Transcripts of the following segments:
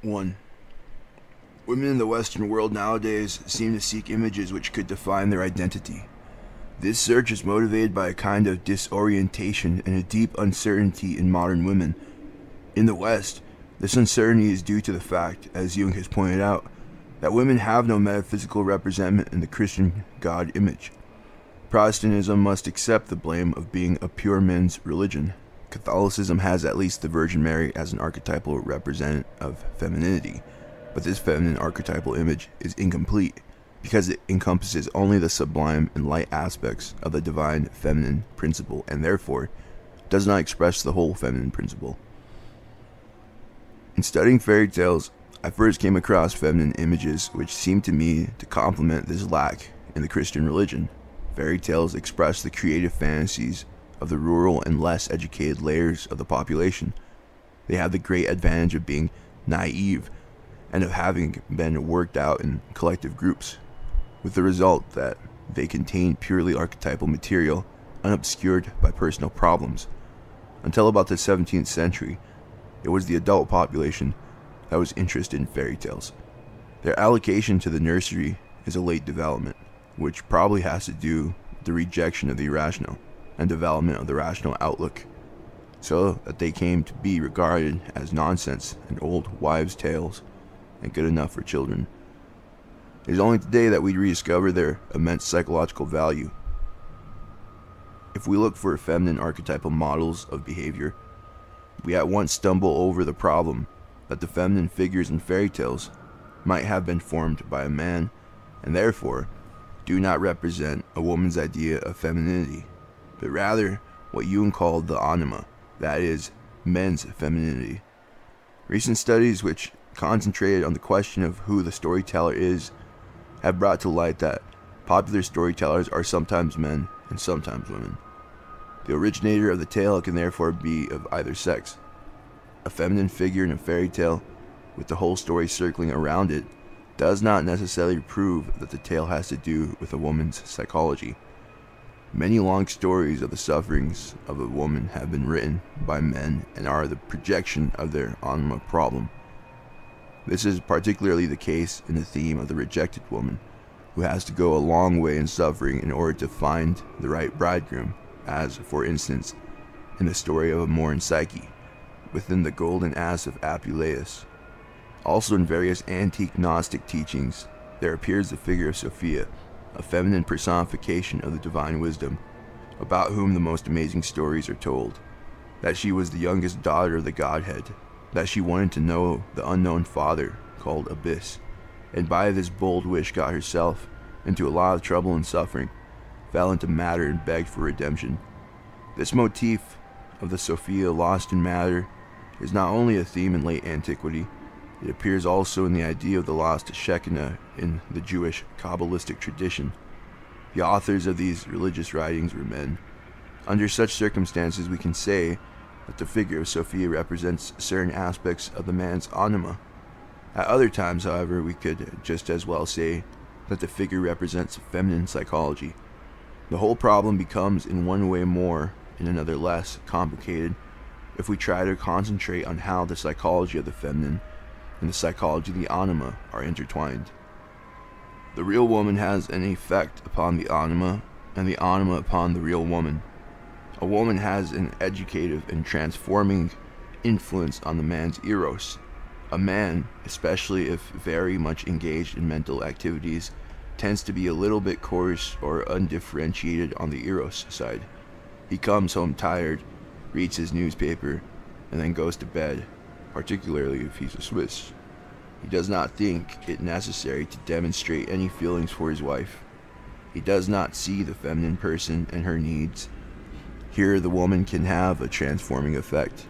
1. Women in the Western world nowadays seem to seek images which could define their identity. This search is motivated by a kind of disorientation and a deep uncertainty in modern women. In the West, this uncertainty is due to the fact, as Jung has pointed out, that women have no metaphysical representment in the Christian God image. Protestantism must accept the blame of being a pure men's religion. Catholicism has at least the Virgin Mary as an archetypal representative of femininity, but this feminine archetypal image is incomplete because it encompasses only the sublime and light aspects of the divine feminine principle and therefore does not express the whole feminine principle. In studying fairy tales, I first came across feminine images which seemed to me to complement this lack in the Christian religion. Fairy tales express the creative fantasies of the rural and less educated layers of the population. They have the great advantage of being naive and of having been worked out in collective groups, with the result that they contain purely archetypal material unobscured by personal problems. Until about the 17th century, it was the adult population that was interested in fairy tales. Their allocation to the nursery is a late development, which probably has to do with the rejection of the irrational and development of the rational outlook, so that they came to be regarded as nonsense and old wives' tales and good enough for children. It is only today that we rediscover their immense psychological value. If we look for feminine archetypal models of behavior, we at once stumble over the problem that the feminine figures in fairy tales might have been formed by a man and therefore do not represent a woman's idea of femininity, but rather what Jung called the anima, that is, men's femininity. Recent studies which concentrated on the question of who the storyteller is have brought to light that popular storytellers are sometimes men and sometimes women. The originator of the tale can therefore be of either sex. A feminine figure in a fairy tale, with the whole story circling around it, does not necessarily prove that the tale has to do with a woman's psychology. Many long stories of the sufferings of a woman have been written by men and are the projection of their anima problem. This is particularly the case in the theme of the rejected woman, who has to go a long way in suffering in order to find the right bridegroom, as, for instance, in the story of Amor and Psyche, within the Golden Ass of Apuleius. Also in various antique Gnostic teachings, there appears the figure of Sophia, a feminine personification of the divine wisdom, about whom the most amazing stories are told, that she was the youngest daughter of the Godhead, that she wanted to know the unknown father called Abyss, and by this bold wish got herself into a lot of trouble and suffering, fell into matter and begged for redemption. This motif of the Sophia lost in matter is not only a theme in late antiquity, it appears also in the idea of the lost Shekinah in the Jewish Kabbalistic tradition. The authors of these religious writings were men. Under such circumstances, we can say that the figure of Sophia represents certain aspects of the man's anima. At other times, however, we could just as well say that the figure represents feminine psychology. The whole problem becomes in one way more, in another less, complicated if we try to concentrate on how the psychology of the feminine and the psychology of the anima are intertwined. The real woman has an effect upon the anima, and the anima upon the real woman. A woman has an educative and transforming influence on the man's eros. A man, especially if very much engaged in mental activities, tends to be a little bit coarse or undifferentiated on the eros side. He comes home tired, reads his newspaper, and then goes to bed, particularly if he's a Swiss. He does not think it necessary to demonstrate any feelings for his wife. He does not see the feminine person and her needs. Here the woman can have a transforming effect,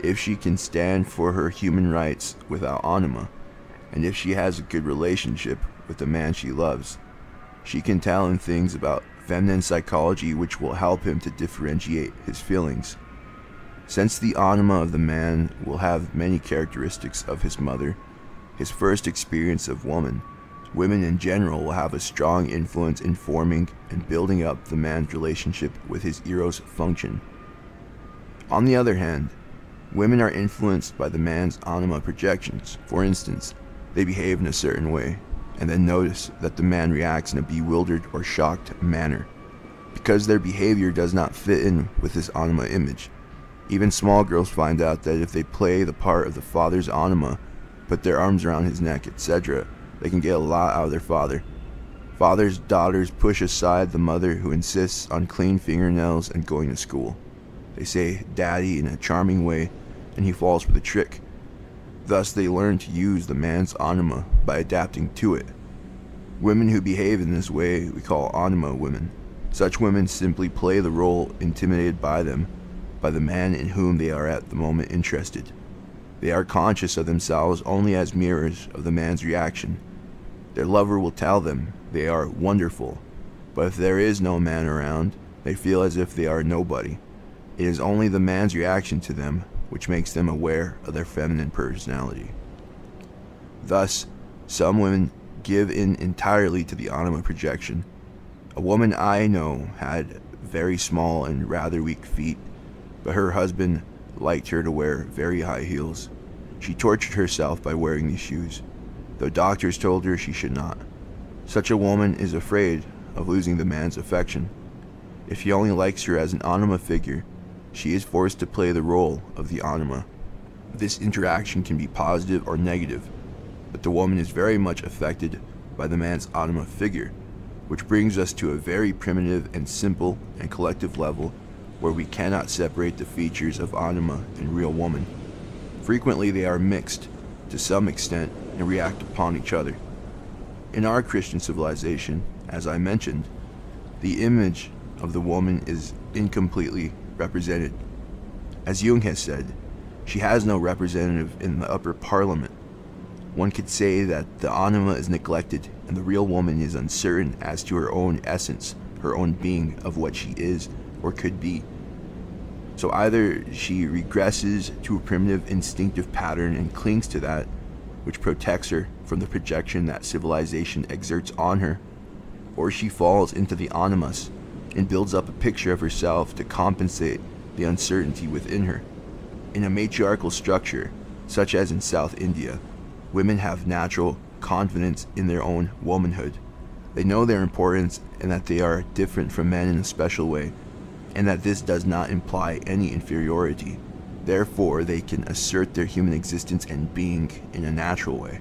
if she can stand for her human rights without anima, and if she has a good relationship with the man she loves. She can tell him things about feminine psychology which will help him to differentiate his feelings. Since the anima of the man will have many characteristics of his mother, his first experience of woman, women in general will have a strong influence in forming and building up the man's relationship with his eros function. On the other hand, Women are influenced by the man's anima projections. For instance, they behave in a certain way, and then notice that the man reacts in a bewildered or shocked manner, because their behavior does not fit in with his anima image. Even small girls find out that if they play the part of the father's anima, put their arms around his neck, etc., they can get a lot out of their father. Father's daughters push aside the mother who insists on clean fingernails and going to school. They say "daddy" in a charming way, and he falls for the trick. Thus they learn to use the man's anima by adapting to it. Women who behave in this way we call anima women. Such women simply play the role intimidated by them, by the man in whom they are at the moment interested. They are conscious of themselves only as mirrors of the man's reaction. Their lover will tell them they are wonderful, but if there is no man around, they feel as if they are nobody. It is only the man's reaction to them which makes them aware of their feminine personality. Thus, some women give in entirely to the anima projection. A woman I know had very small and rather weak feet, but her husband liked her to wear very high heels. She tortured herself by wearing these shoes, though doctors told her she should not. Such a woman is afraid of losing the man's affection. If he only likes her as an anima figure, she is forced to play the role of the anima. This interaction can be positive or negative, but the woman is very much affected by the man's anima figure, which brings us to a very primitive and simple and collective level where we cannot separate the features of anima and real woman. Frequently they are mixed to some extent and react upon each other. In our Christian civilization, as I mentioned, the image of the woman is incompletely represented. As Jung has said, she has no representative in the upper parliament. One could say that the anima is neglected and the real woman is uncertain as to her own essence, her own being, of what she is or could be. So either she regresses to a primitive instinctive pattern and clings to that, which protects her from the projection that civilization exerts on her, or she falls into the animus and builds up a picture of herself to compensate the uncertainty within her. In a matriarchal structure, such as in South India, women have natural confidence in their own womanhood. They know their importance and that they are different from men in a special way, and that this does not imply any inferiority. Therefore, they can assert their human existence and being in a natural way.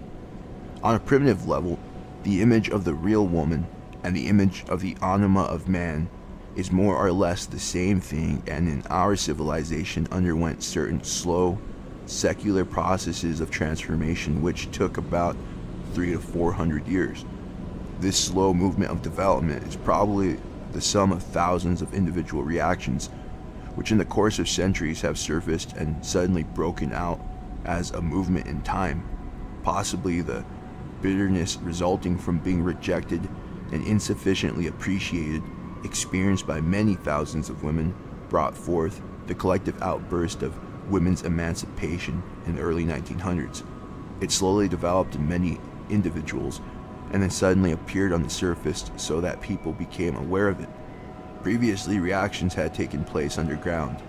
On a primitive level, the image of the real woman and the image of the anima of man is more or less the same thing, and in our civilization underwent certain slow, secular processes of transformation which took about 300 to 400 years. This slow movement of development is probably the sum of thousands of individual reactions, which in the course of centuries have surfaced and suddenly broken out as a movement in time. Possibly the bitterness resulting from being rejected and insufficiently appreciated, experienced by many thousands of women, brought forth the collective outburst of women's emancipation in the early 1900s. It slowly developed in many individuals and then suddenly appeared on the surface so that people became aware of it. Previously, reactions had taken place underground.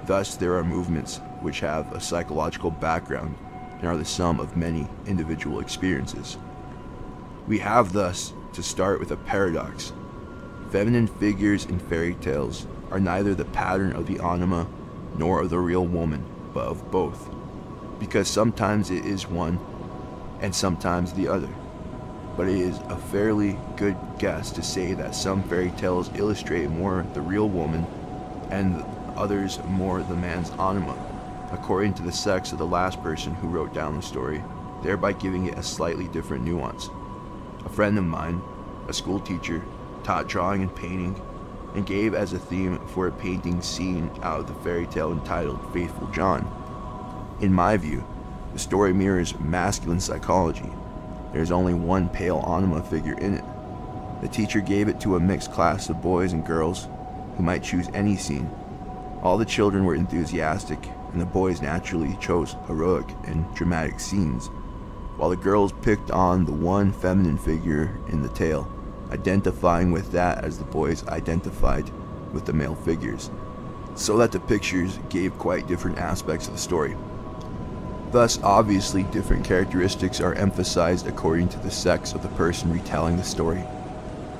Thus, there are movements which have a psychological background and are the sum of many individual experiences. We have thus to start with a paradox. Feminine figures in fairy tales are neither the pattern of the anima nor of the real woman, but of both, because sometimes it is one and sometimes the other. But it is a fairly good guess to say that some fairy tales illustrate more the real woman and others more the man's anima, according to the sex of the last person who wrote down the story, thereby giving it a slightly different nuance. A friend of mine, a school teacher, taught drawing and painting, and gave as a theme for a painting scene out of the fairy tale entitled Faithful John. In my view, the story mirrors masculine psychology. There is only one pale anima figure in it. The teacher gave it to a mixed class of boys and girls who might choose any scene. All the children were enthusiastic, and the boys naturally chose heroic and dramatic scenes, while the girls picked on the one feminine figure in the tale, identifying with that as the boys identified with the male figures. so that the pictures gave quite different aspects of the story. Thus, obviously, different characteristics are emphasized according to the sex of the person retelling the story.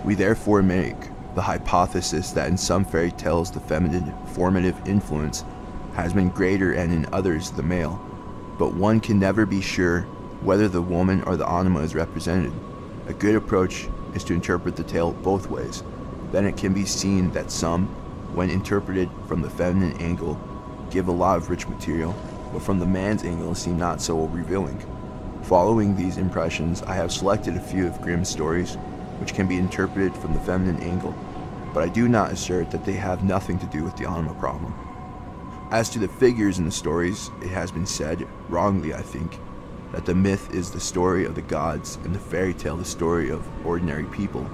We therefore make the hypothesis that in some fairy tales the feminine formative influence has been greater and in others the male, but one can never be sure whether the woman or the anima is represented. A good approach is to interpret the tale both ways. Then it can be seen that some, when interpreted from the feminine angle, give a lot of rich material, but from the man's angle seem not so revealing. Following these impressions, I have selected a few of Grimm's stories which can be interpreted from the feminine angle, but I do not assert that they have nothing to do with the anima problem. As to the figures in the stories, it has been said, wrongly I think, that the myth is the story of the gods and the fairy tale the story of ordinary people,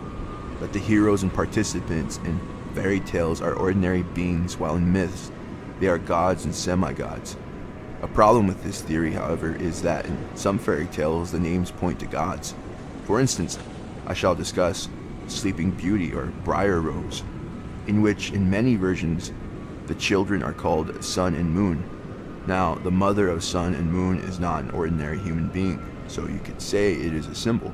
that the heroes and participants in fairy tales are ordinary beings while in myths they are gods and semi-gods. A problem with this theory, however, is that in some fairy tales the names point to gods. For instance, I shall discuss Sleeping Beauty or Briar Rose, in which in many versions the children are called Sun and Moon. Now, the mother of Sun and Moon is not an ordinary human being, so you could say it is a symbol.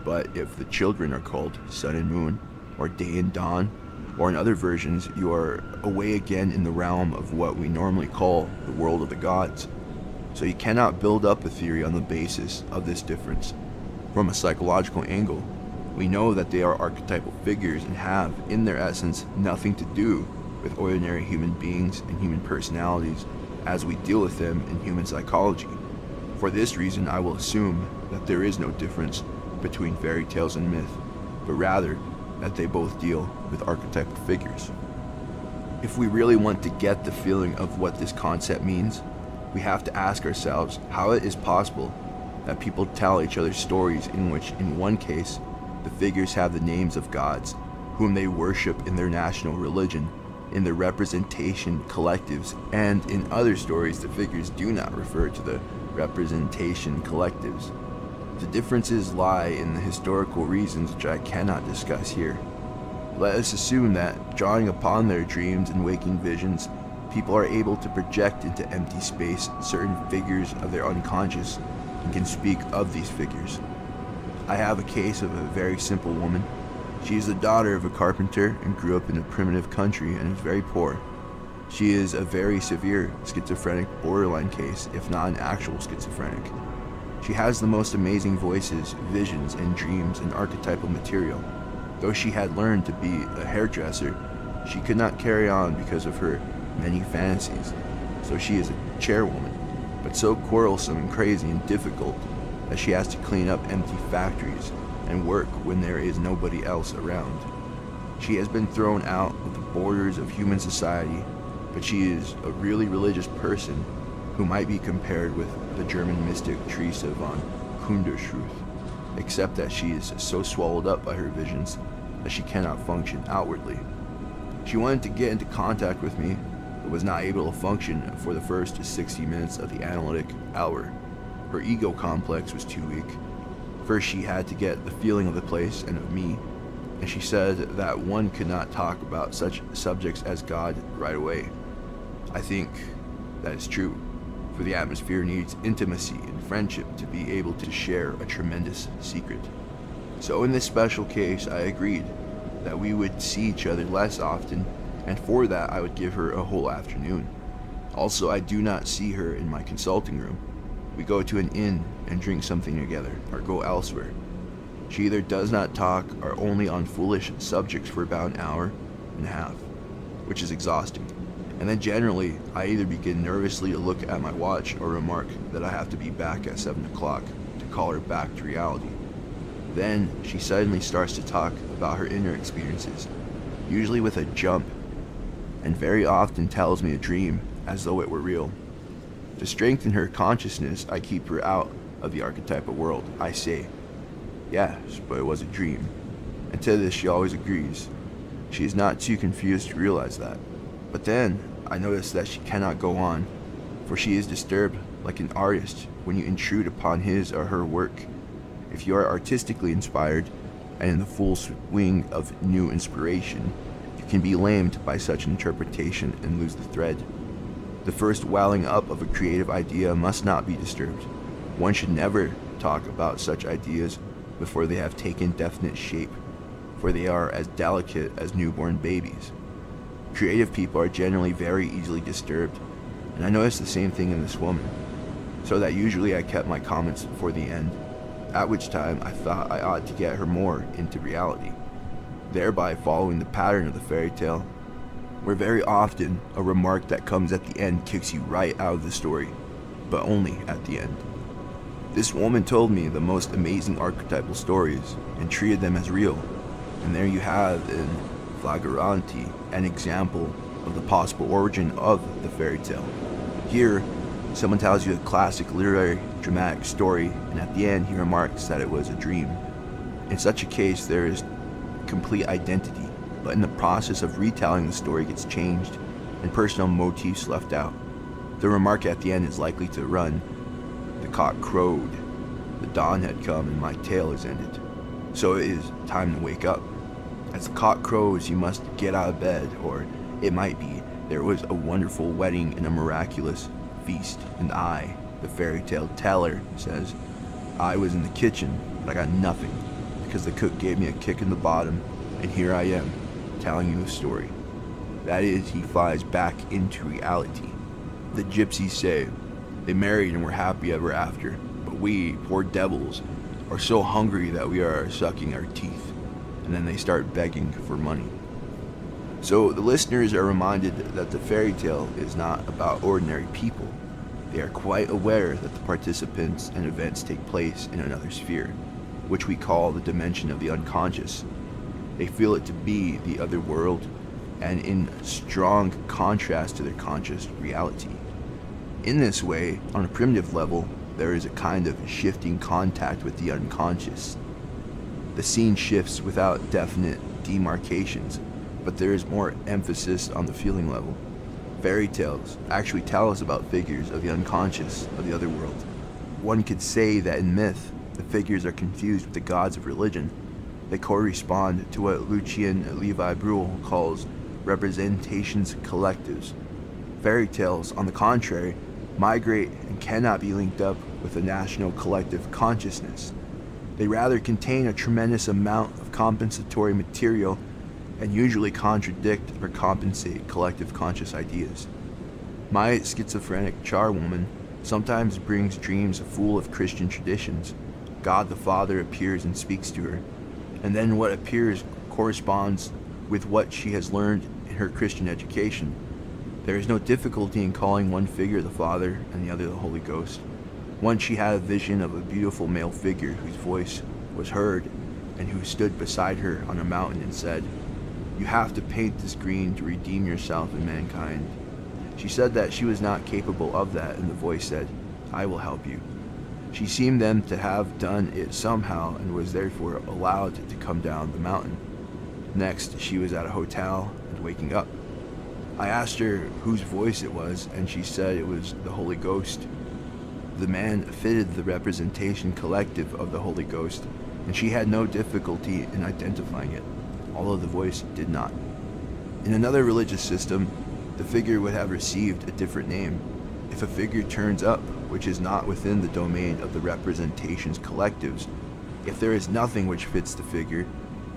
But if the children are called Sun and Moon, or Day and Dawn, or in other versions, you are away again in the realm of what we normally call the world of the gods. So you cannot build up a theory on the basis of this difference. From a psychological angle, we know that they are archetypal figures and have, in their essence, nothing to do with ordinary human beings and human personalities as we deal with them in human psychology. For this reason, I will assume that there is no difference between fairy tales and myth, but rather that they both deal with archetypal figures. If we really want to get the feeling of what this concept means, we have to ask ourselves how it is possible that people tell each other stories in which, in one case, the figures have the names of gods, whom they worship in their national religion, in their representation collectives, and in other stories the figures do not refer to the representation collectives. The differences lie in the historical reasons which I cannot discuss here. Let us assume that, drawing upon their dreams and waking visions, people are able to project into empty space certain figures of their unconscious and can speak of these figures. I have a case of a very simple woman. She is the daughter of a carpenter and grew up in a primitive country and is very poor. She is a very severe schizophrenic borderline case, if not an actual schizophrenic. She has the most amazing voices, visions, and dreams and archetypal material. Though she had learned to be a hairdresser, she could not carry on because of her many fantasies. So she is a chairwoman, but so quarrelsome and crazy and difficult that she has to clean up empty factories and work when there is nobody else around. She has been thrown out of the borders of human society, but she is a really religious person who might be compared with the German mystic Teresa von Kunderschruth, except that she is so swallowed up by her visions that she cannot function outwardly. She wanted to get into contact with me, but was not able to function for the first 60 minutes of the analytic hour. Her ego complex was too weak. First she had to get the feeling of the place and of me, and she said that one could not talk about such subjects as God right away. I think that is true, for the atmosphere needs intimacy and friendship to be able to share a tremendous secret. So in this special case, I agreed that we would see each other less often, and for that I would give her a whole afternoon. Also, I do not see her in my consulting room. We go to an inn and drink something together, or go elsewhere. She either does not talk or only on foolish subjects for about an hour and a half, which is exhausting. And then generally, I either begin nervously to look at my watch or remark that I have to be back at 7 o'clock to call her back to reality. Then she suddenly starts to talk about her inner experiences, usually with a jump, and very often tells me a dream as though it were real. To strengthen her consciousness, I keep her out of the archetypal world. I say, yes, but it was a dream. And to this she always agrees. She is not too confused to realize that. But then, I notice that she cannot go on, for she is disturbed like an artist when you intrude upon his or her work. If you are artistically inspired and in the full swing of new inspiration, you can be lamed by such an interpretation and lose the thread. The first welling up of a creative idea must not be disturbed. One should never talk about such ideas before they have taken definite shape, for they are as delicate as newborn babies. Creative people are generally very easily disturbed, and I noticed the same thing in this woman, so that usually I kept my comments for the end, at which time I thought I ought to get her more into reality, thereby following the pattern of the fairy tale, where very often a remark that comes at the end kicks you right out of the story, but only at the end. This woman told me the most amazing archetypal stories and treated them as real, and there you have in flagranti an example of the possible origin of the fairy tale. Here, someone tells you a classic literary dramatic story, and at the end he remarks that it was a dream. In such a case, there is complete identity, but in the process of retelling, the story gets changed and personal motifs left out. The remark at the end is likely to run, "The cock crowed, the dawn had come, and my tale is ended. So it is time to wake up. As the cock crows, you must get out of bed," or it might be, "There was a wonderful wedding and a miraculous feast, and I, the fairy tale teller, says, I was in the kitchen, but I got nothing, because the cook gave me a kick in the bottom, and here I am, telling you a story." That is, he flies back into reality. The gypsies say, they married and were happy ever after, but we, poor devils, are so hungry that we are sucking our teeth, and then they start begging for money. So the listeners are reminded that the fairy tale is not about ordinary people. They are quite aware that the participants and events take place in another sphere, which we call the dimension of the unconscious. They feel it to be the other world, and in strong contrast to their conscious reality. In this way, on a primitive level, there is a kind of shifting contact with the unconscious. The scene shifts without definite demarcations, but there is more emphasis on the feeling level. Fairy tales actually tell us about figures of the unconscious of the other world. One could say that in myth, the figures are confused with the gods of religion. They correspond to what Lucien Levi Bruhl calls representations collectives. Fairy tales, on the contrary, migrate and cannot be linked up with a national collective consciousness. They rather contain a tremendous amount of compensatory material and usually contradict or compensate collective conscious ideas. My schizophrenic charwoman sometimes brings dreams full of Christian traditions. God the Father appears and speaks to her, and then what appears corresponds with what she has learned in her Christian education. There is no difficulty in calling one figure the Father and the other the Holy Ghost. Once she had a vision of a beautiful male figure whose voice was heard and who stood beside her on a mountain and said, "You have to paint this green to redeem yourself and mankind." She said that she was not capable of that, and the voice said, "I will help you." She seemed then to have done it somehow and was therefore allowed to come down the mountain. Next, she was at a hotel and waking up. I asked her whose voice it was, and she said it was the Holy Ghost. The man fitted the representation collective of the Holy Ghost, and she had no difficulty in identifying it, although the voice did not. In another religious system, the figure would have received a different name. If a figure turns up which is not within the domain of the representations collectives, if there is nothing which fits the figure,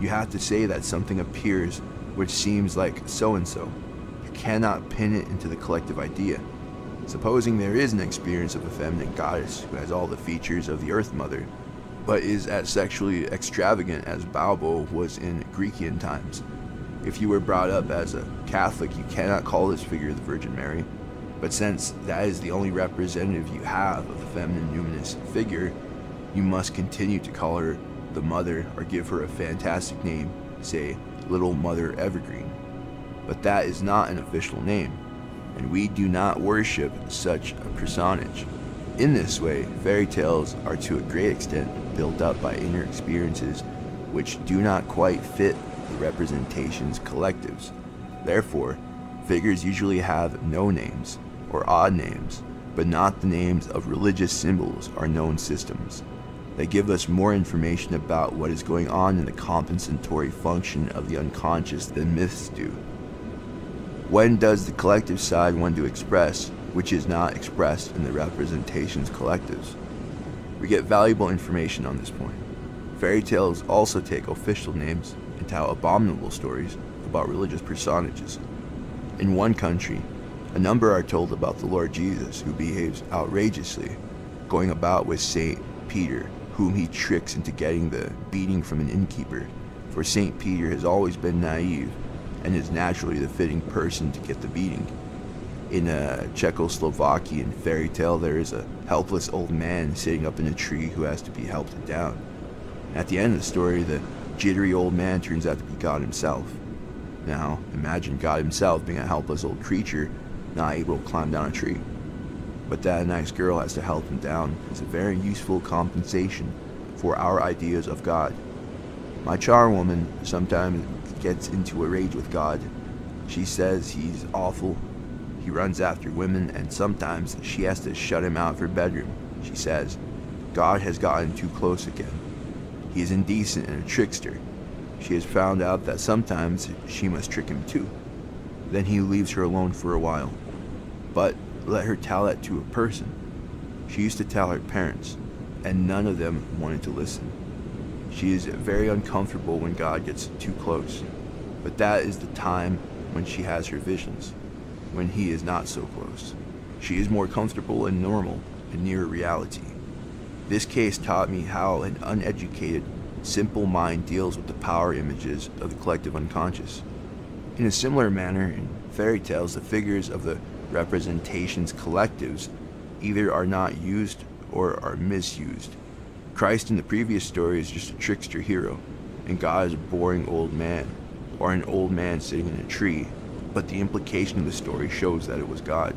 you have to say that something appears which seems like so-and-so. You cannot pin it into the collective idea. Supposing there is an experience of a feminine goddess who has all the features of the Earth Mother, but is as sexually extravagant as Balbo was in Grecian times. If you were brought up as a Catholic, you cannot call this figure the Virgin Mary, but since that is the only representative you have of the feminine numinous figure, you must continue to call her the Mother or give her a fantastic name, say Little Mother Evergreen. But that is not an official name, and we do not worship such a personage. In this way, fairy tales are to a great extent built up by inner experiences which do not quite fit the representations collectives. Therefore, figures usually have no names, or odd names, but not the names of religious symbols or known systems. They give us more information about what is going on in the compensatory function of the unconscious than myths do. When does the collective side want to express, which is not expressed in the representations collectives? We get valuable information on this point. Fairy tales also take official names and tell abominable stories about religious personages. In one country, a number are told about the Lord Jesus, who behaves outrageously, going about with Saint Peter, whom he tricks into getting the beating from an innkeeper, for Saint Peter has always been naive and is naturally the fitting person to get the beating. In a Czechoslovakian fairy tale, there is a helpless old man sitting up in a tree who has to be helped down. At the end of the story, the jittery old man turns out to be God himself. Now, imagine God himself being a helpless old creature, not able to climb down a tree. But that nice girl has to help him down is a very useful compensation for our ideas of God. My charwoman sometimes gets into a rage with God. She says he's awful, he runs after women, and sometimes she has to shut him out of her bedroom. She says, God has gotten too close again. He is indecent and a trickster. She has found out that sometimes she must trick him too. Then he leaves her alone for a while. But let her tell that to a person. She used to tell her parents, and none of them wanted to listen. She is very uncomfortable when God gets too close, but that is the time when she has her visions, when he is not so close. She is more comfortable and normal and near reality. This case taught me how an uneducated, simple mind deals with the power images of the collective unconscious. In a similar manner, in fairy tales, the figures of the representations collectives either are not used or are misused. Christ in the previous story is just a trickster hero, and God is a boring old man, or an old man sitting in a tree, but the implication of the story shows that it was God.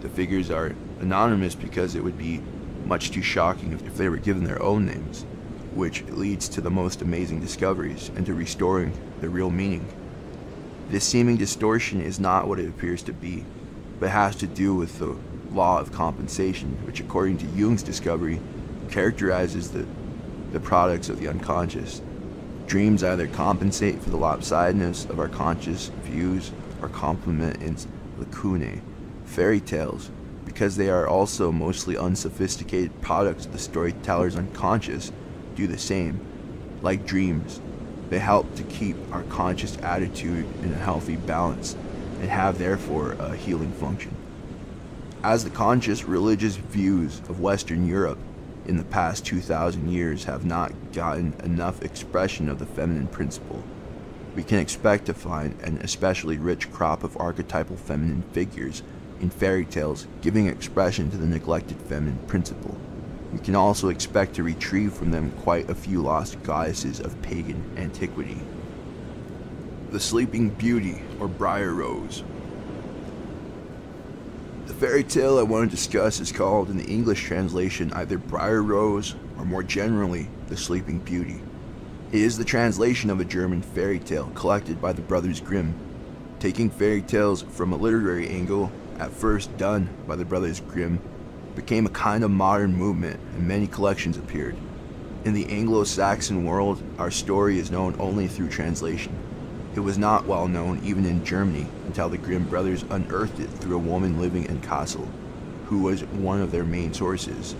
The figures are anonymous because it would be much too shocking if they were given their own names, which leads to the most amazing discoveries and to restoring the real meaning. This seeming distortion is not what it appears to be, but has to do with the law of compensation, which according to Jung's discovery characterizes the products of the unconscious. Dreams either compensate for the lopsidedness of our conscious views or complement its lacunae. Fairy tales, because they are also mostly unsophisticated products of the storyteller's unconscious, do the same. Like dreams, they help to keep our conscious attitude in a healthy balance and have therefore a healing function. As the conscious religious views of Western Europe in the past 2,000 years have not gotten enough expression of the feminine principle, we can expect to find an especially rich crop of archetypal feminine figures in fairy tales giving expression to the neglected feminine principle. We can also expect to retrieve from them quite a few lost goddesses of pagan antiquity. The Sleeping Beauty, or Briar Rose. The fairy tale I want to discuss is called in the English translation either Briar Rose or more generally The Sleeping Beauty. It is the translation of a German fairy tale collected by the Brothers Grimm. Taking fairy tales from a literary angle, at first done by the Brothers Grimm, became a kind of modern movement and many collections appeared. In the Anglo-Saxon world, our story is known only through translation. It was not well known even in Germany until the Grimm brothers unearthed it through a woman living in Kassel, who was one of their main sources.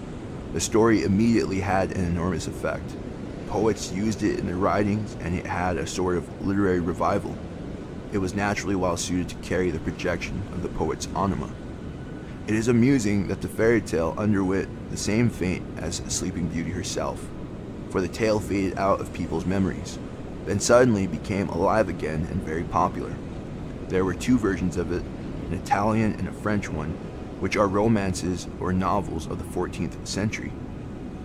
The story immediately had an enormous effect. Poets used it in their writings, and it had a sort of literary revival. It was naturally well suited to carry the projection of the poet's anima. It is amusing that the fairy tale underwent the same fate as Sleeping Beauty herself, for the tale faded out of people's memories, then suddenly became alive again and very popular. There were two versions of it, an Italian and a French one, which are romances or novels of the 14th century.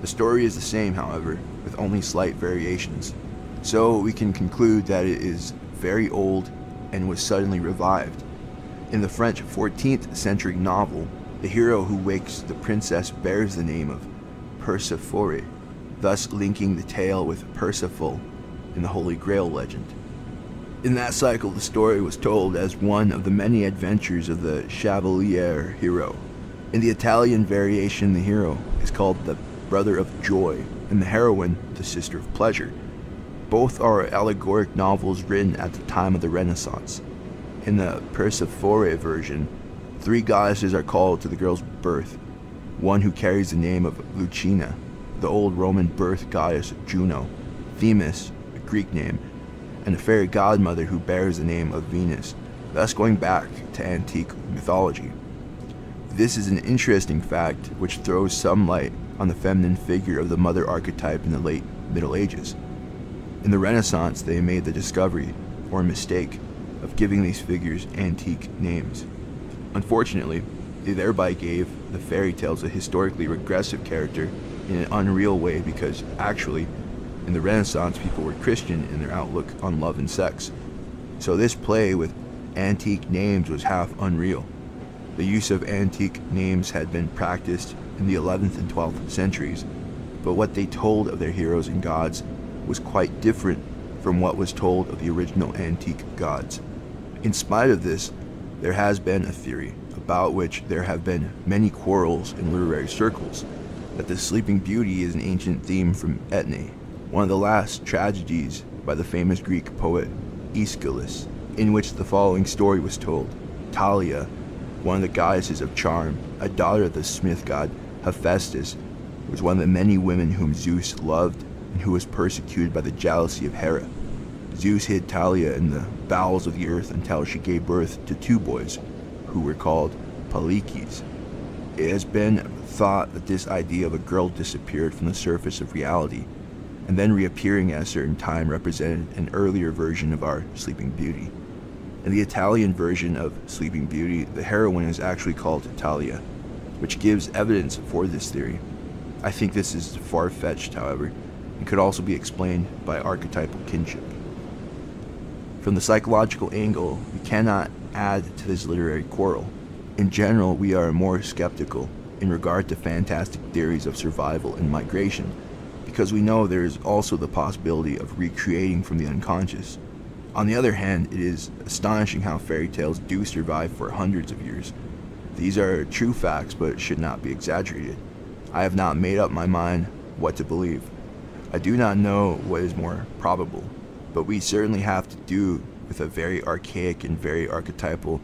The story is the same, however, with only slight variations, so we can conclude that it is very old and was suddenly revived. In the French 14th century novel, the hero who wakes the princess bears the name of Persephore, thus linking the tale with Persephone in the Holy Grail legend. In that cycle, the story was told as one of the many adventures of the Chevalier hero. In the Italian variation, the hero is called the brother of joy, and the heroine, the sister of pleasure. Both are allegoric novels written at the time of the Renaissance. In the Persephore version, 3 goddesses are called to the girl's birth, one who carries the name of Lucina, the old Roman birth goddess Juno, Themis, a Greek name, and a fairy godmother who bears the name of Venus, thus going back to antique mythology. This is an interesting fact which throws some light on the feminine figure of the mother archetype in the late Middle Ages. In the Renaissance, they made the discovery, or mistake, of giving these figures antique names. Unfortunately, they thereby gave the fairy tales a historically regressive character in an unreal way because, actually, in the Renaissance, people were Christian in their outlook on love and sex. So this play with antique names was half unreal. The use of antique names had been practiced in the 11th and 12th centuries, but what they told of their heroes and gods was quite different from what was told of the original antique gods. In spite of this, there has been a theory, about which there have been many quarrels in literary circles, that the Sleeping Beauty is an ancient theme from Etne, one of the last tragedies by the famous Greek poet Aeschylus, in which the following story was told. Thalia, one of the goddesses of charm, a daughter of the smith god Hephaestus, was one of the many women whom Zeus loved and who was persecuted by the jealousy of Hera. Zeus hid Thalia in the bowels of the earth until she gave birth to 2 boys, who were called Palikis. It has been thought that this idea of a girl disappeared from the surface of reality, and then reappearing at a certain time represented an earlier version of our Sleeping Beauty. In the Italian version of Sleeping Beauty, the heroine is actually called Thalia, which gives evidence for this theory. I think this is far-fetched, however, and could also be explained by archetypal kinship. From the psychological angle, we cannot add to this literary quarrel. In general, we are more skeptical in regard to fantastic theories of survival and migration, because we know there is also the possibility of recreating from the unconscious. On the other hand, it is astonishing how fairy tales do survive for hundreds of years. These are true facts, but should not be exaggerated. I have not made up my mind what to believe. I do not know what is more probable, but we certainly have to do with a very archaic and very archetypal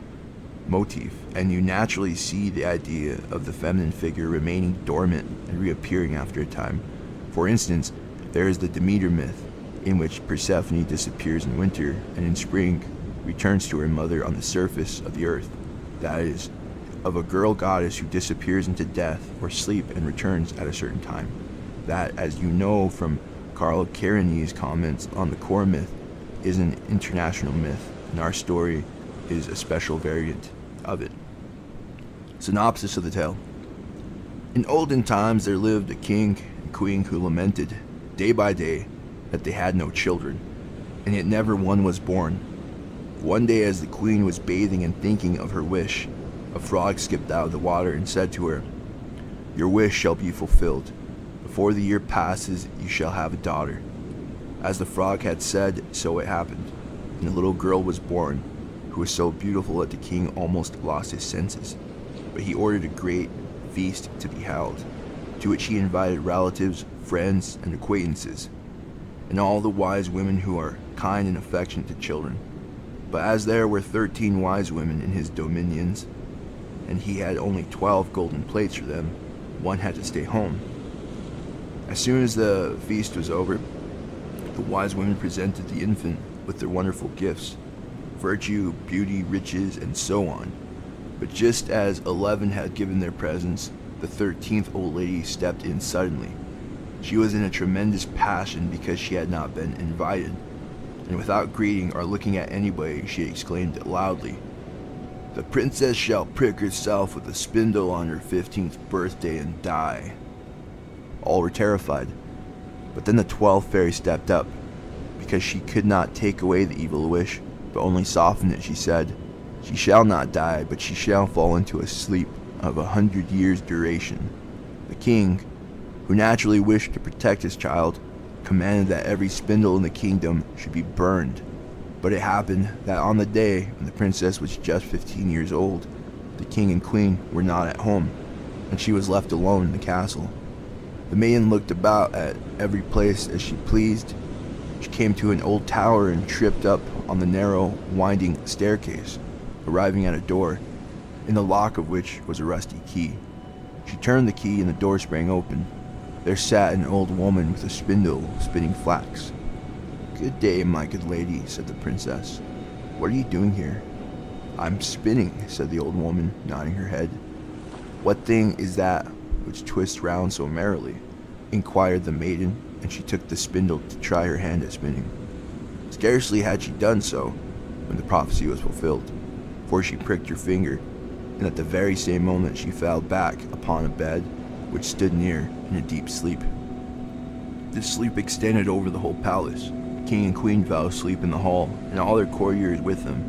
motif, and you naturally see the idea of the feminine figure remaining dormant and reappearing after a time. For instance, there is the Demeter Myth, in which Persephone disappears in winter and in spring returns to her mother on the surface of the earth. That is, of a girl goddess who disappears into death or sleep and returns at a certain time. That, as you know from Carl Carigny's comments on the core myth, is an international myth, and our story is a special variant of it. Synopsis of the tale. In olden times there lived a king and queen who lamented, day by day, that they had no children, and yet never one was born. One day as the queen was bathing and thinking of her wish, a frog skipped out of the water and said to her, "Your wish shall be fulfilled. Before the year passes, you shall have a daughter." As the frog had said, so it happened, and a little girl was born, who was so beautiful that the king almost lost his senses. But he ordered a great feast to be held, to which he invited relatives, friends, and acquaintances, and all the wise women who are kind and affectionate to children. But as there were 13 wise women in his dominions, and he had only 12 golden plates for them, one had to stay home. As soon as the feast was over, the wise women presented the infant with their wonderful gifts, virtue, beauty, riches, and so on. But just as 11 had given their presents, the 13th old lady stepped in suddenly. She was in a tremendous passion because she had not been invited, and without greeting or looking at anybody, she exclaimed loudly, "The princess shall prick herself with a spindle on her 15th birthday and die." All were terrified, but then the 12th fairy stepped up. Because she could not take away the evil wish, but only soften it, she said, "She shall not die, but she shall fall into a sleep of 100 years' duration." The king, who naturally wished to protect his child, commanded that every spindle in the kingdom should be burned. But it happened that on the day when the princess was just 15 years old, the king and queen were not at home, and she was left alone in the castle. The maiden looked about at every place as she pleased. She came to an old tower and tripped up on the narrow, winding staircase, arriving at a door, in the lock of which was a rusty key. She turned the key and the door sprang open. There sat an old woman with a spindle spinning flax. "Good day, my good lady," said the princess. "What are you doing here?" "I'm spinning," said the old woman, nodding her head. "What thing is that which twists round so merrily?" inquired the maiden, and she took the spindle to try her hand at spinning. Scarcely had she done so when the prophecy was fulfilled, for she pricked her finger, and at the very same moment she fell back upon a bed which stood near in a deep sleep. This sleep extended over the whole palace. The king and queen fell asleep in the hall, and all their courtiers with them,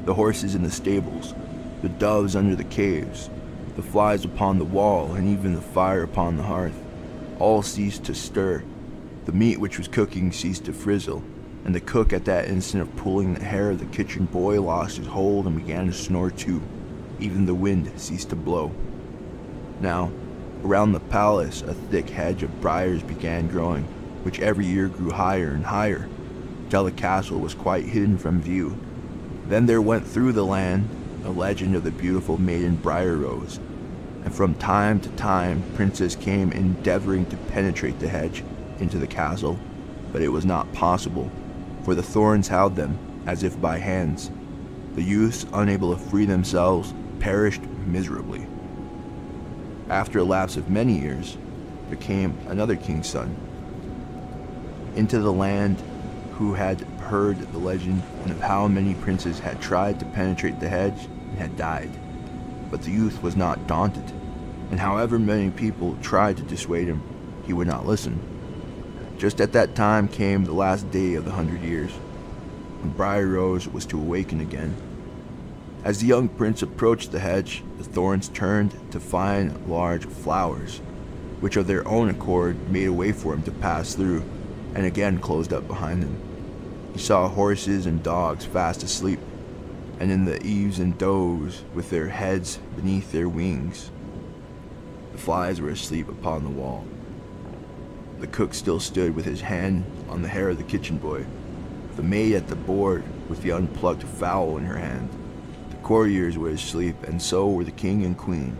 the horses in the stables, the doves under the caves, the flies upon the wall, and even the fire upon the hearth. All ceased to stir. The meat which was cooking ceased to frizzle, and the cook at that instant of pulling the hair of the kitchen boy lost his hold and began to snore too. Even the wind ceased to blow. Now, around the palace a thick hedge of briars began growing, which every year grew higher and higher, till the castle was quite hidden from view. Then there went through the land a legend of the beautiful maiden Briar Rose, and from time to time princes came endeavoring to penetrate the hedge into the castle, but it was not possible, for the thorns held them as if by hands. The youths, unable to free themselves, perished miserably. After a lapse of many years, there came another king's son into the land, who had heard the legend and of how many princes had tried to penetrate the hedge and had died. But the youth was not daunted, and however many people tried to dissuade him, he would not listen. Just at that time came the last day of the 100 years, when Briar Rose was to awaken again. As the young prince approached the hedge, the thorns turned to fine large flowers, which of their own accord made a way for him to pass through, and again closed up behind him. He saw horses and dogs fast asleep, and in the eaves and does with their heads beneath their wings. The flies were asleep upon the wall. The cook still stood with his hand on the hair of the kitchen boy, the maid at the board with the unplucked fowl in her hand. The courtiers were asleep, and so were the king and queen.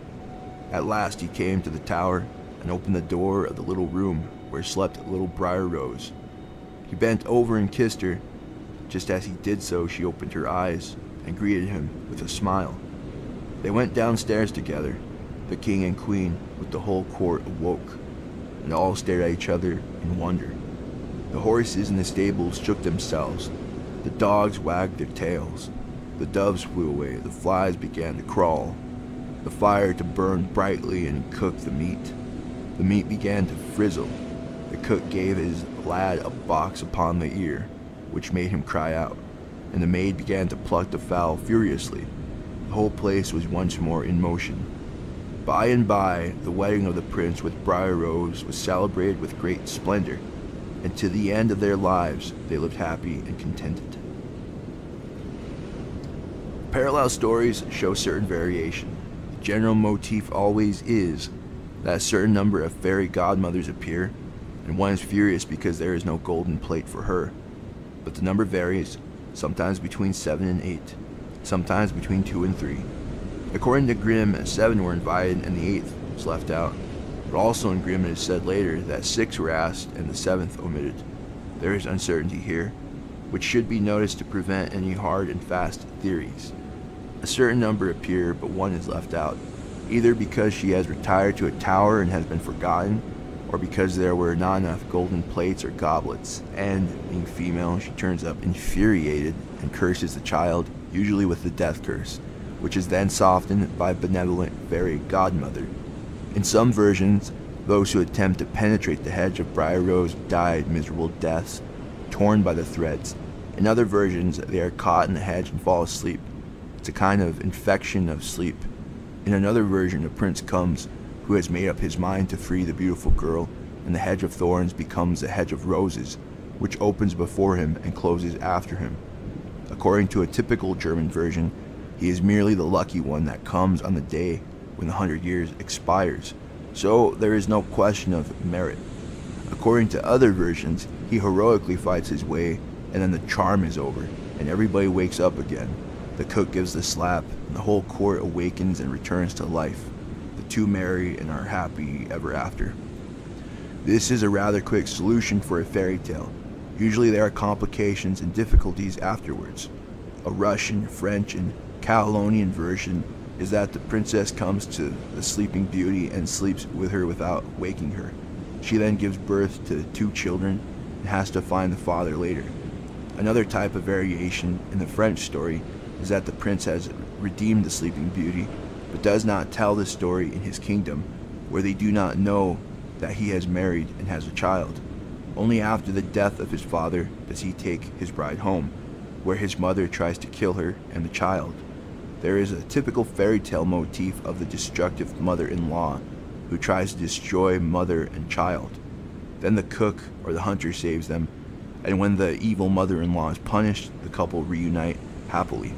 At last he came to the tower and opened the door of the little room where slept little Briar Rose. He bent over and kissed her. Just as he did so, she opened her eyes and greeted him with a smile. They went downstairs together. The king and queen with the whole court awoke, and all stared at each other in wonder. The horses in the stables shook themselves. The dogs wagged their tails. The doves flew away. The flies began to crawl. The fire to burn brightly and cook the meat. The meat began to frizzle. The cook gave his lad a box upon the ear, which made him cry out, and the maid began to pluck the fowl furiously. The whole place was once more in motion. By and by, the wedding of the prince with Briar Rose was celebrated with great splendor, and to the end of their lives they lived happy and contented. Parallel stories show certain variation. The general motif always is that a certain number of fairy godmothers appear, and one is furious because there is no golden plate for her. But the number varies, sometimes between 7 and 8, sometimes between 2 and 3. According to Grimm, 7 were invited and the 8th was left out, but also in Grimm it is said later that 6 were asked and the 7th omitted. There is uncertainty here, which should be noticed to prevent any hard and fast theories. A certain number appear, but one is left out, either because she has retired to a tower and has been forgotten, or because there were not enough golden plates or goblets, and, being female, she turns up infuriated and curses the child, usually with the death curse, which is then softened by a benevolent fairy godmother. In some versions, those who attempt to penetrate the hedge of Briar Rose die miserable deaths, torn by the threads. In other versions, they are caught in the hedge and fall asleep. It's a kind of infection of sleep. In another version, a prince comes who has made up his mind to free the beautiful girl, and the hedge of thorns becomes a hedge of roses, which opens before him and closes after him. According to a typical German version, he is merely the lucky one that comes on the day when the 100 years expires, so there is no question of merit. According to other versions, he heroically fights his way, and then the charm is over, and everybody wakes up again. The cook gives the slap, and the whole court awakens and returns to life. The two marry and are happy ever after. This is a rather quick solution for a fairy tale. Usually there are complications and difficulties afterwards. A Russian, French, and Catalonian version is that the princess comes to the sleeping beauty and sleeps with her without waking her. She then gives birth to 2 children and has to find the father later. Another type of variation in the French story is that the prince has redeemed the sleeping beauty, but does not tell the story in his kingdom, where they do not know that he has married and has a child. Only after the death of his father does he take his bride home, where his mother tries to kill her and the child. There is a typical fairy tale motif of the destructive mother-in-law who tries to destroy mother and child. Then the cook or the hunter saves them, and when the evil mother-in-law is punished, the couple reunite happily.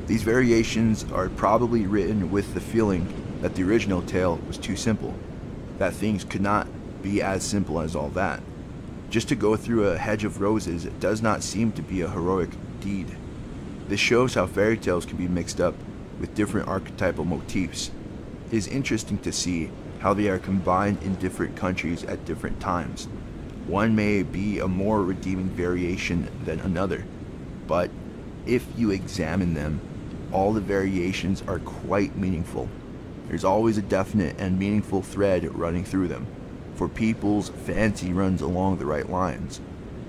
These variations are probably written with the feeling that the original tale was too simple, that things could not be as simple as all that. Just to go through a hedge of roses does not seem to be a heroic deed. This shows how fairy tales can be mixed up with different archetypal motifs. It is interesting to see how they are combined in different countries at different times. One may be a more redeeming variation than another, but if you examine them, all the variations are quite meaningful. There's always a definite and meaningful thread running through them, for people's fancy runs along the right lines.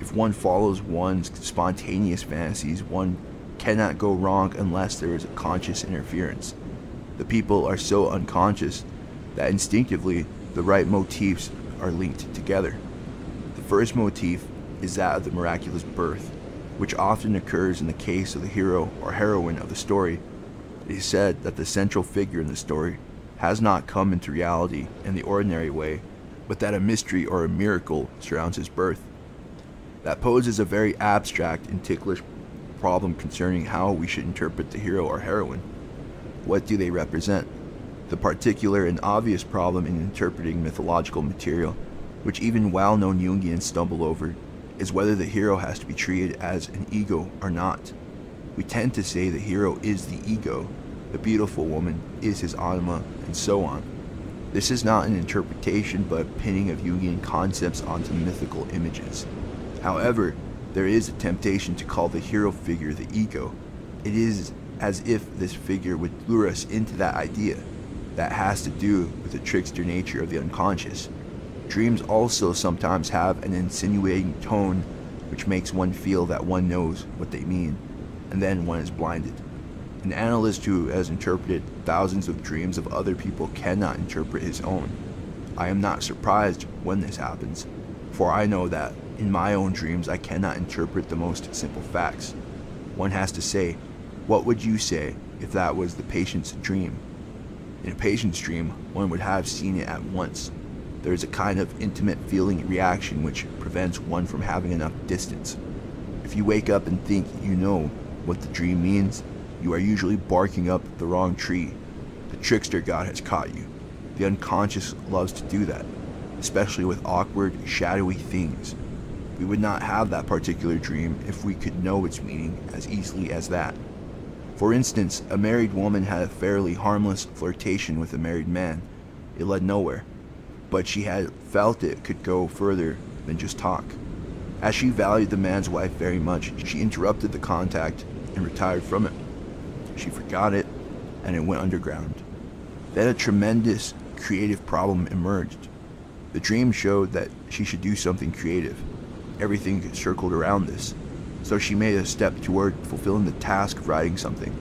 If one follows one's spontaneous fantasies, one cannot go wrong unless there is a conscious interference. The people are so unconscious that instinctively the right motifs are linked together. The first motif is that of the miraculous birth, which often occurs in the case of the hero or heroine of the story. It is said that the central figure in the story has not come into reality in the ordinary way, but that a mystery or a miracle surrounds his birth. That poses a very abstract and ticklish problem concerning how we should interpret the hero or heroine. What do they represent? The particular and obvious problem in interpreting mythological material, which even well-known Jungians stumble over, is whether the hero has to be treated as an ego or not. We tend to say the hero is the ego, the beautiful woman is his anima, and so on. This is not an interpretation but a pinning of Jungian concepts onto mythical images. However, there is a temptation to call the hero figure the ego. It is as if this figure would lure us into that idea. That has to do with the trickster nature of the unconscious. Dreams also sometimes have an insinuating tone which makes one feel that one knows what they mean, and then one is blinded. An analyst who has interpreted thousands of dreams of other people cannot interpret his own. I am not surprised when this happens, for I know that in my own dreams I cannot interpret the most simple facts. One has to say, what would you say if that was the patient's dream? In a patient's dream, one would have seen it at once. There is a kind of intimate feeling reaction which prevents one from having enough distance. If you wake up and think you know what the dream means, you are usually barking up the wrong tree. The trickster god has caught you. The unconscious loves to do that, especially with awkward, shadowy things. We would not have that particular dream if we could know its meaning as easily as that. For instance, a married woman had a fairly harmless flirtation with a married man. It led nowhere, but she had felt it could go further than just talk. As she valued the man's wife very much, she interrupted the contact and retired from it. She forgot it, and it went underground. Then a tremendous creative problem emerged. The dream showed that she should do something creative. Everything circled around this, so she made a step toward fulfilling the task of writing something,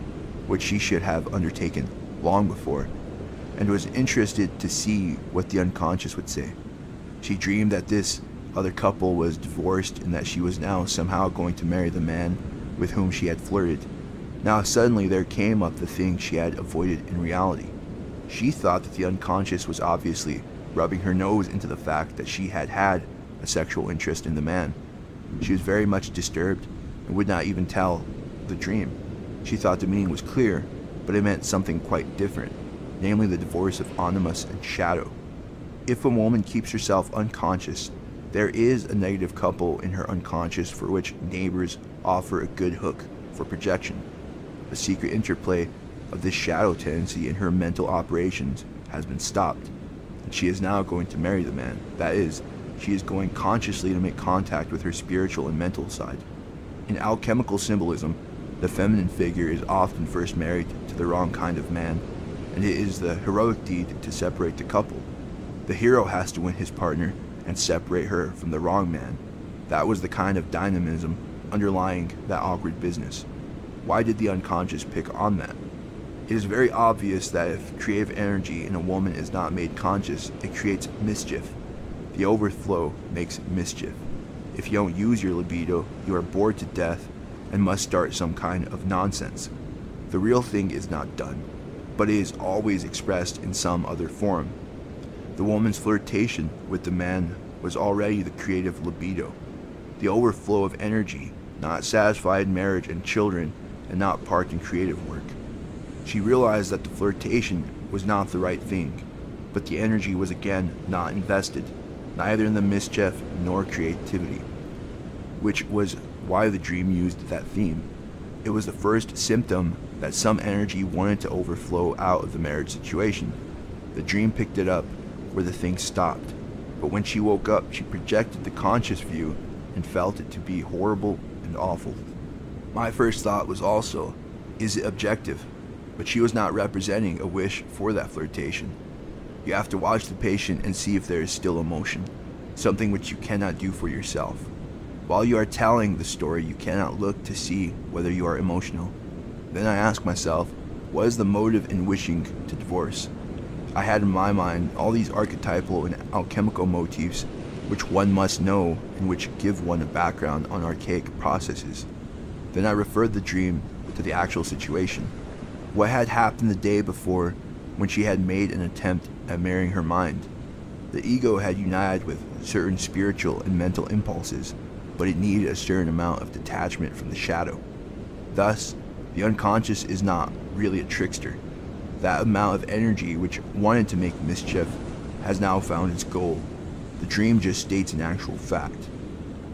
which she should have undertaken long before, and was interested to see what the unconscious would say. She dreamed that this other couple was divorced and that she was now somehow going to marry the man with whom she had flirted. Now suddenly there came up the thing she had avoided in reality. She thought that the unconscious was obviously rubbing her nose into the fact that she had had a sexual interest in the man. She was very much disturbed and would not even tell the dream. She thought the meaning was clear, but it meant something quite different, namely the divorce of animus and shadow. If a woman keeps herself unconscious, there is a negative couple in her unconscious for which neighbors offer a good hook for projection. The secret interplay of this shadow tendency in her mental operations has been stopped, and she is now going to marry the man. That is, she is going consciously to make contact with her spiritual and mental side. In alchemical symbolism, the feminine figure is often first married to the wrong kind of man, and it is the heroic deed to separate the couple. The hero has to win his partner and separate her from the wrong man. That was the kind of dynamism underlying that awkward business. Why did the unconscious pick on that? It is very obvious that if creative energy in a woman is not made conscious, it creates mischief. The overflow makes mischief. If you don't use your libido, you are bored to death and must start some kind of nonsense. The real thing is not done, but it is always expressed in some other form. The woman's flirtation with the man was already the creative libido. The overflow of energy, not satisfied in marriage and children, and not parked in creative work. She realized that the flirtation was not the right thing, but the energy was again not invested, neither in the mischief nor creativity, which was why the dream used that theme. It was the first symptom that some energy wanted to overflow out of the marriage situation. The dream picked it up where the thing stopped, but when she woke up, she projected the conscious view and felt it to be horrible and awful. My first thought was also, is it objective? But she was not representing a wish for that flirtation. You have to watch the patient and see if there is still emotion, something which you cannot do for yourself. While you are telling the story, you cannot look to see whether you are emotional. Then I ask myself, what is the motive in wishing to divorce? I had in my mind all these archetypal and alchemical motifs which one must know and which give one a background on archaic processes. Then I referred the dream to the actual situation. What had happened the day before when she had made an attempt at marrying her mind? The ego had united with certain spiritual and mental impulses, but it needed a certain amount of detachment from the shadow. Thus, the unconscious is not really a trickster. That amount of energy which wanted to make mischief has now found its goal. The dream just states an actual fact.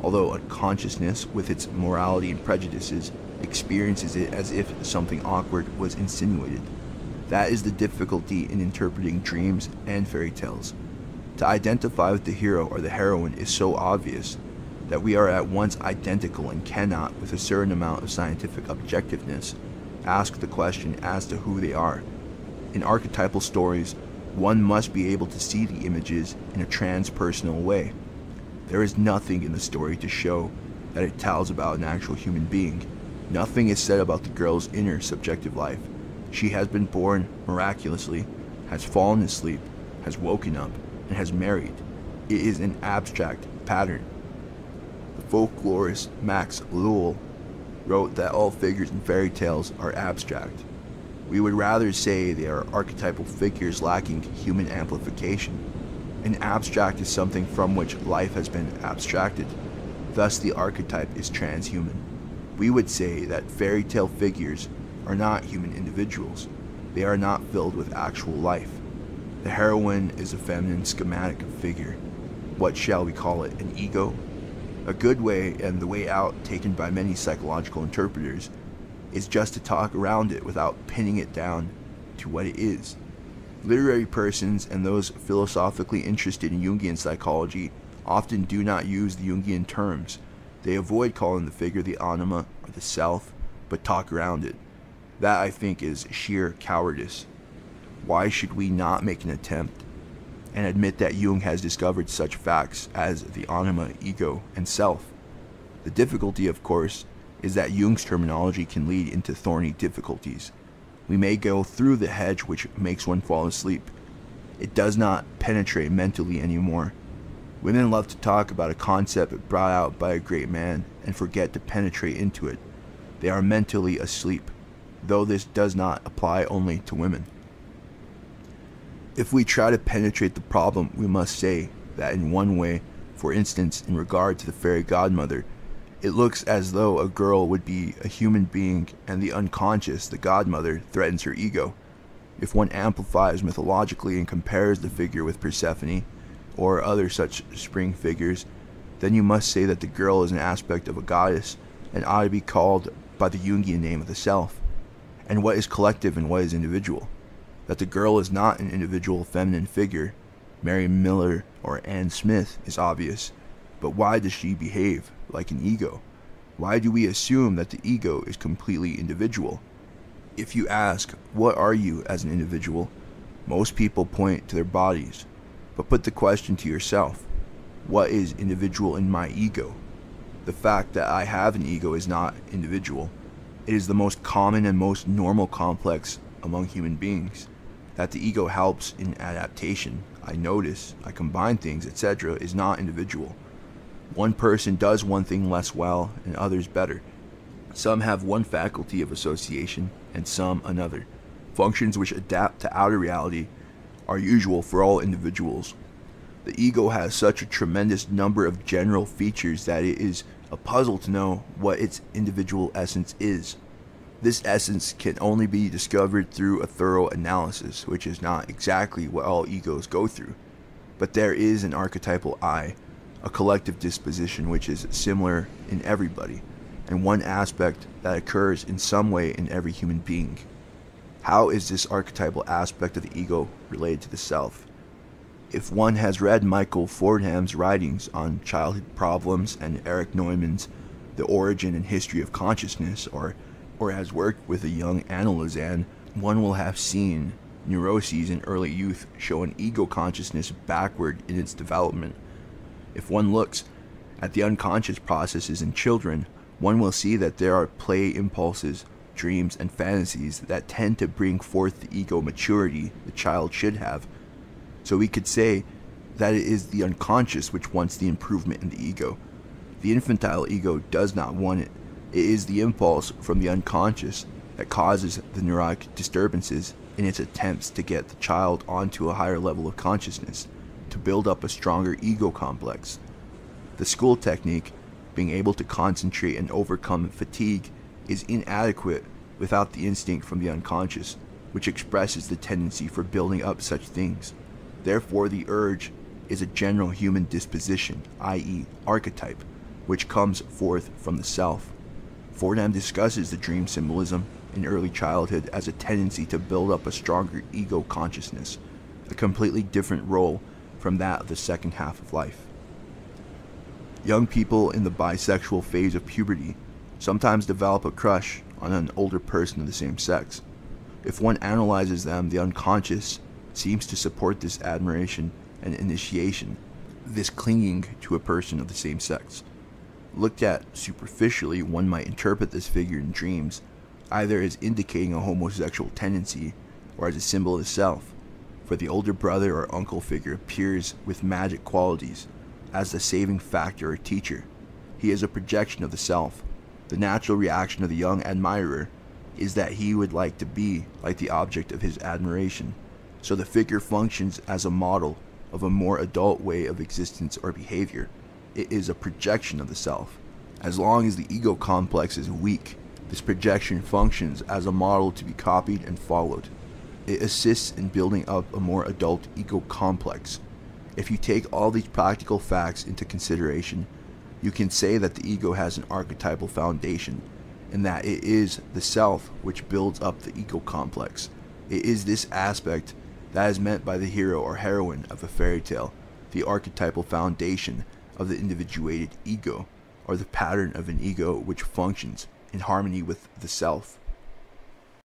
Although unconsciousness, with its morality and prejudices, experiences it as if something awkward was insinuated. That is the difficulty in interpreting dreams and fairy tales. To identify with the hero or the heroine is so obvious that we are at once identical and cannot, with a certain amount of scientific objectiveness, ask the question as to who they are. In archetypal stories, one must be able to see the images in a transpersonal way. There is nothing in the story to show that it tells about an actual human being. Nothing is said about the girl's inner subjective life. She has been born miraculously, has fallen asleep, has woken up, and has married. It is an abstract pattern. The folklorist Max Lowell wrote that all figures in fairy tales are abstract. We would rather say they are archetypal figures lacking human amplification. An abstract is something from which life has been abstracted. Thus the archetype is transhuman. We would say that fairy tale figures are not human individuals. They are not filled with actual life. The heroine is a feminine schematic figure. What shall we call it, an ego? A good way, and the way out taken by many psychological interpreters, is just to talk around it without pinning it down to what it is. Literary persons and those philosophically interested in Jungian psychology often do not use the Jungian terms. They avoid calling the figure the anima or the self, but talk around it. That, I think, is sheer cowardice. Why should we not make an attempt and admit that Jung has discovered such facts as the anima, ego, and self? The difficulty, of course, is that Jung's terminology can lead into thorny difficulties. We may go through the hedge which makes one fall asleep. It does not penetrate mentally anymore. Women love to talk about a concept brought out by a great man and forget to penetrate into it. They are mentally asleep, though this does not apply only to women. If we try to penetrate the problem, we must say that in one way, for instance, in regard to the fairy godmother, it looks as though a girl would be a human being and the unconscious, the godmother, threatens her ego. If one amplifies mythologically and compares the figure with Persephone, or other such spring figures, then you must say that the girl is an aspect of a goddess and ought to be called by the Jungian name of the self. And what is collective and what is individual? That the girl is not an individual feminine figure, Mary Miller or Anne Smith, is obvious, but why does she behave like an ego? Why do we assume that the ego is completely individual? If you ask, what are you as an individual? Most people point to their bodies, but put the question to yourself, what is individual in my ego? The fact that I have an ego is not individual. It is the most common and most normal complex among human beings. That the ego helps in adaptation, I notice, I combine things, etc., is not individual. One person does one thing less well and others better. Some have one faculty of association and some another. Functions which adapt to outer reality are usual for all individuals. The ego has such a tremendous number of general features that it is a puzzle to know what its individual essence is. This essence can only be discovered through a thorough analysis, which is not exactly what all egos go through. But there is an archetypal I, a collective disposition which is similar in everybody, and one aspect that occurs in some way in every human being. How is this archetypal aspect of the ego related to the self? If one has read Michael Fordham's writings on childhood problems and Eric Neumann's The Origin and History of Consciousness, or has worked with a young Anna Lausanne, one will have seen neuroses in early youth show an ego consciousness backward in its development. If one looks at the unconscious processes in children, one will see that there are play impulses, dreams, and fantasies that tend to bring forth the ego maturity the child should have. So we could say that it is the unconscious which wants the improvement in the ego. The infantile ego does not want it. It is the impulse from the unconscious that causes the neurotic disturbances in its attempts to get the child onto a higher level of consciousness, to build up a stronger ego complex. The school technique, being able to concentrate and overcome fatigue, is inadequate without the instinct from the unconscious, which expresses the tendency for building up such things. Therefore, the urge is a general human disposition, i.e., archetype, which comes forth from the self. Fordham discusses the dream symbolism in early childhood as a tendency to build up a stronger ego consciousness, a completely different role from that of the second half of life. Young people in the bisexual phase of puberty sometimes develop a crush on an older person of the same sex. If one analyzes them, the unconscious seems to support this admiration and initiation, this clinging to a person of the same sex. Looked at superficially, one might interpret this figure in dreams either as indicating a homosexual tendency or as a symbol of the self, for the older brother or uncle figure appears with magic qualities as the saving factor or teacher. He is a projection of the self. The natural reaction of the young admirer is that he would like to be like the object of his admiration, so the figure functions as a model of a more adult way of existence or behavior. It is a projection of the self. As long as the ego complex is weak, this projection functions as a model to be copied and followed. It assists in building up a more adult ego complex. If you take all these practical facts into consideration, you can say that the ego has an archetypal foundation, and that it is the self which builds up the ego complex. It is this aspect that is meant by the hero or heroine of a fairy tale, the archetypal foundation of the individuated ego, or the pattern of an ego which functions in harmony with the self.